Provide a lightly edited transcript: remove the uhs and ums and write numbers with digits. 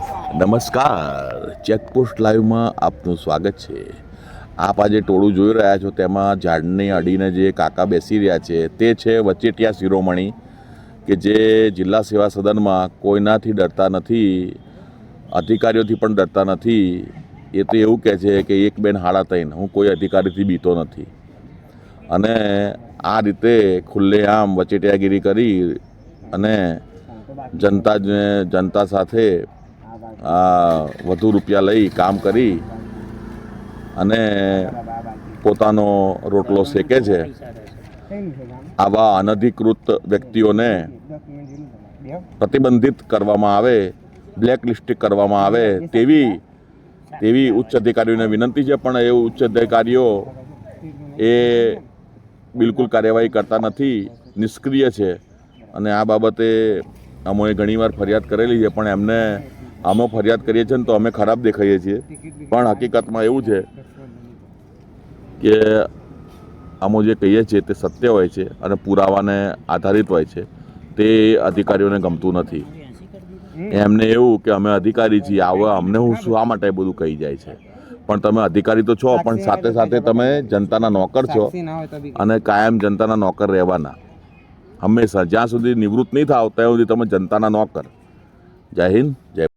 નમસ્કાર, ચેકપોસ્ટ લાઈવમાં આપનું સ્વાગત છે. આપ આજે ટોળું જોઈ રહ્યા છો તેમાં ઝાડને અડીને જે કાકા બેસી રહ્યા છે તે છે વચેટિયા શિરોમણી, કે જે જિલ્લા સેવા સદનમાં કોઈનાથી ડરતા નથી, અધિકારીઓથી પણ ડરતા નથી. એ તો એવું કહે છે કે એક બેન હાડા તૈન, હું કોઈ અધિકારીથી બીતો નથી. અને આ રીતે ખુલ્લેઆમ વચેટિયાગીરી કરી અને જનતા સાથે વધુ રૂપિયા લઈ કામ કરી અને પોતાનો રોટલો શેકે છે. આવા અનધિકૃત વ્યક્તિઓને પ્રતિબંધિત કરવામાં આવે, બ્લેકલિસ્ટ કરવામાં આવે તેવી ઉચ્ચ અધિકારીઓને વિનંતી છે. પણ એ ઉચ્ચ અધિકારીઓ એ બિલકુલ કાર્યવાહી કરતા નથી, નિષ્ક્રિય છે. અને આ બાબતે અમોએ ઘણીવાર ફરિયાદ કરેલી છે, પણ એમને અમે ફરિયાદ કરીએ છીએ ને તો અમે ખરાબ દેખાઈએ છીએ. પણ હકીકતમાં એવું છે કે અમે જે કહીએ છીએ તે સત્ય હોય છે અને પુરાવાને આધારિત હોય છે. તે અધિકારીઓને ગમતું નથી. એમને એવું કે અમે અધિકારી છીએ, આવો અમને હું શા માટે બધું કહી જાય છે. પણ તમે અધિકારી તો છો, પણ સાથે સાથે તમે જનતાના નોકર છો અને કાયમ જનતાના નોકર રહેવાના. હંમેશા જ્યાં સુધી નિવૃત્ત નહીં થાવ ત્યાં સુધી તમે જનતાના નોકર. જય હિન્દ, જય